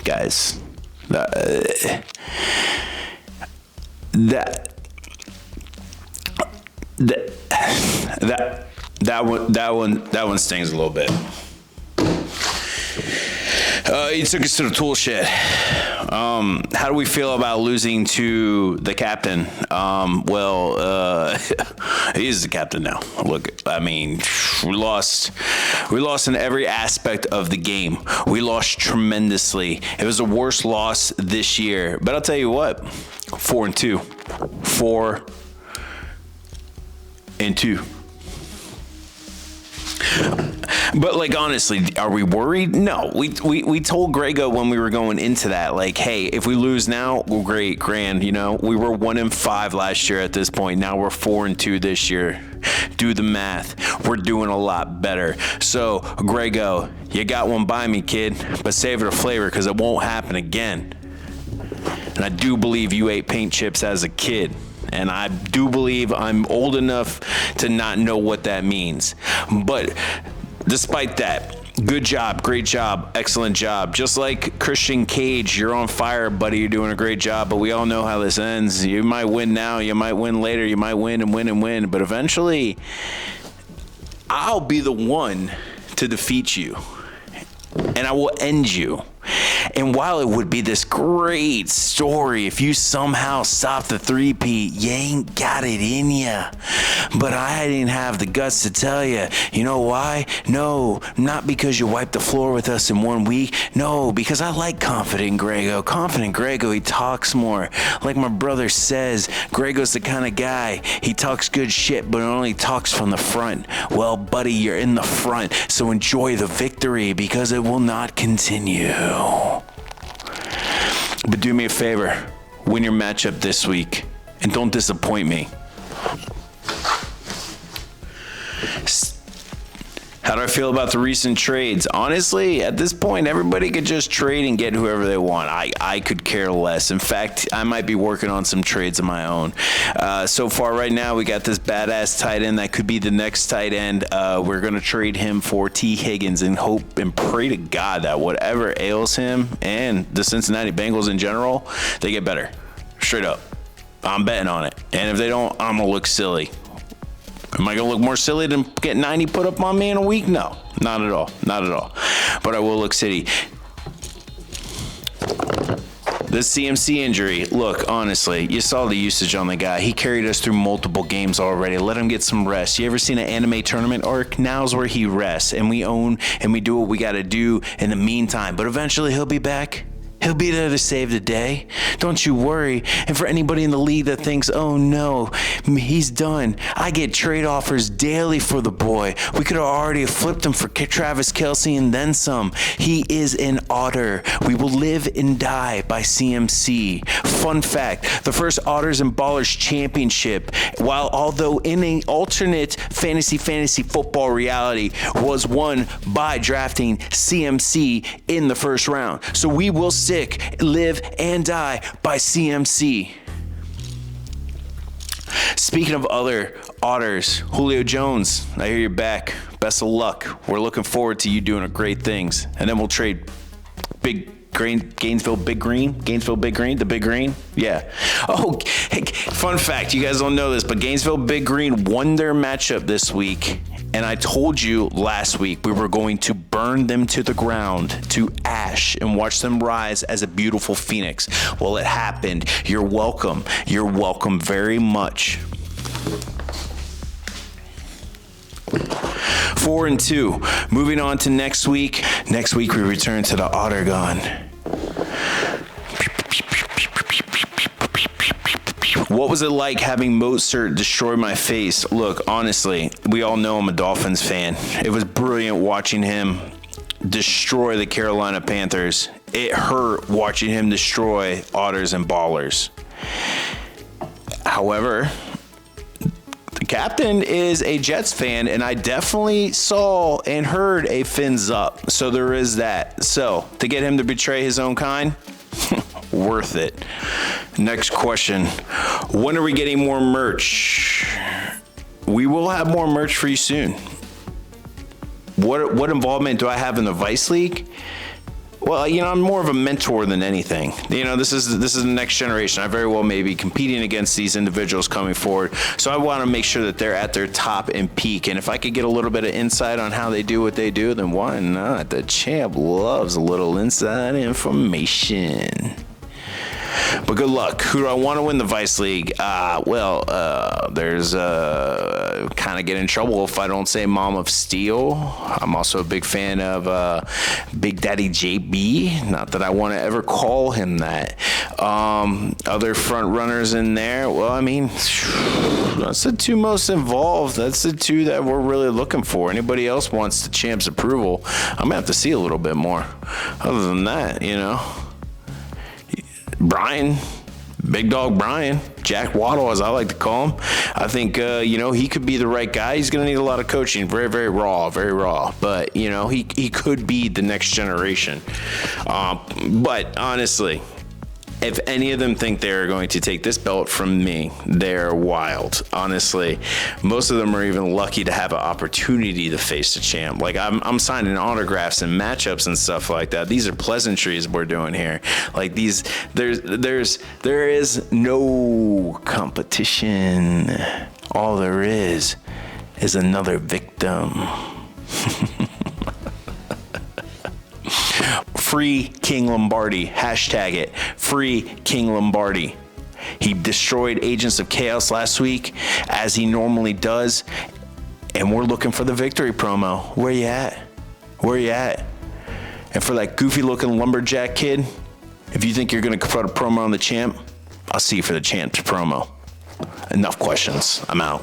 Guys, that one stings a little bit. He took us to the tool shed. How do we feel about losing to the captain? He's the captain now. Look, I mean, we lost in every aspect of the game. We lost tremendously. It was the worst loss this year. But I'll tell you what, 4-2. 4-2. But like honestly, are we worried? No. We told Grego when we were going into that, like, hey, if we lose now, well, great, grand. You know, we were 1-5 last year at this point. Now we're 4-2 this year. Do the math. We're doing a lot better. So Grego, you got one by me, kid, but save it a flavor because it won't happen again. And I do believe you ate paint chips as a kid. And I do believe I'm old enough to not know what that means. But despite that, good job, great job, excellent job. Just like Christian Cage, you're on fire, buddy. You're doing a great job, but we all know how this ends. You might win now, you might win later, you might win and win and win. But eventually, I'll be the one to defeat you. And I will end you. And while it would be this great story if you somehow stop the three-peat, you ain't got it in ya. But I didn't have the guts to tell you. You know why? No, not because you wiped the floor with us in 1 week. No, because I like Confident Grego. Confident Grego, he talks more. Like my brother says, Grego's the kind of guy, he talks good shit, but only talks from the front. Well, buddy, you're in the front, so enjoy the victory because it will not continue. But do me a favor, win your matchup this week, and don't disappoint me. How do I feel about the recent trades? Honestly, at this point, everybody could just trade and get whoever they want. I could care less. In fact, I might be working on some trades of my own. So far right now, we got this badass tight end that could be the next tight end. We're going to trade him for T. Higgins and hope and pray to God that whatever ails him and the Cincinnati Bengals in general, they get better. Straight up. I'm betting on it. And if they don't, I'm going to look silly. Am I going to look more silly than get 90 put up on me in a week? No, not at all. Not at all. But I will look silly. The CMC injury, look, honestly, you saw the usage on the guy. He carried us through multiple games already. Let him get some rest. You ever seen an anime tournament arc? Now's where he rests, and we own and we do what we got to do in the meantime. But eventually he'll be back. He'll be there to save the day. Don't you worry. And for anybody in the league that thinks, oh no, he's done. I get trade offers daily for the boy. We could have already flipped him for Travis Kelce and then some. He is an Otter. We will live and die by CMC. Fun fact, the first Otters and Ballers championship, although in an alternate fantasy football reality, was won by drafting CMC in the first round. So we will live and die by CMC. Speaking of other Otters, Julio Jones, I hear you're back. Best of luck. We're looking forward to you doing great things. And then we'll trade Gainesville Big Green, the Big Green. Yeah. Oh, hey, fun fact, you guys don't know this, but Gainesville Big Green won their matchup this week. And I told you last week we were going to burn them to the ground, to ash, and watch them rise as a beautiful phoenix. Well, it happened. You're welcome. You're welcome very much. 4-2. Moving on to next week. Next week we return to the Ottergon. What was it like having Mozart destroy my face? Look, honestly, we all know I'm a Dolphins fan. It was brilliant watching him destroy the Carolina Panthers. It hurt watching him destroy Otters and Ballers. However, the captain is a Jets fan, and I definitely saw and heard a fins up. So there is that. So to get him to betray his own kind, worth it. Next question. When are we getting more merch? We will have more merch for you soon. What involvement do I have in the Vice League? Well, I'm more of a mentor than anything. This is the next generation. I very well may be competing against these individuals coming forward. So I want to make sure that they're at their top and peak. And if I could get a little bit of insight on how they do what they do, then why not? The champ loves a little inside information. But good luck. Who do I want to win the Vice League? There's kind of get in trouble if I don't say Mom of Steel. I'm also a big fan of Big Daddy JB. Not that I want to ever call him that. Other front runners in there. Well, that's the two most involved. That's the two that we're really looking for. Anybody else wants the champ's approval, I'm going to have to see a little bit more. Other than that, Brian, Big Dog Brian, Jack Waddle, as I like to call him. I think, he could be the right guy. He's going to need a lot of coaching. Very, very raw, very raw. But, he could be the next generation. But honestly, if any of them think they're going to take this belt from me, they're wild. Honestly, most of them are even lucky to have an opportunity to face the champ. Like I'm signing autographs and matchups and stuff like that. These are pleasantries we're doing here. Like there is no competition. All there is another victim. Free King Lombardi. Hashtag it. Free King Lombardi. He destroyed Agents of Chaos last week, as he normally does. And we're looking for the victory promo. Where you at? Where you at? And for that goofy looking lumberjack kid, if you think you're going to put a promo on the champ, I'll see you for the champ's promo. Enough questions. I'm out.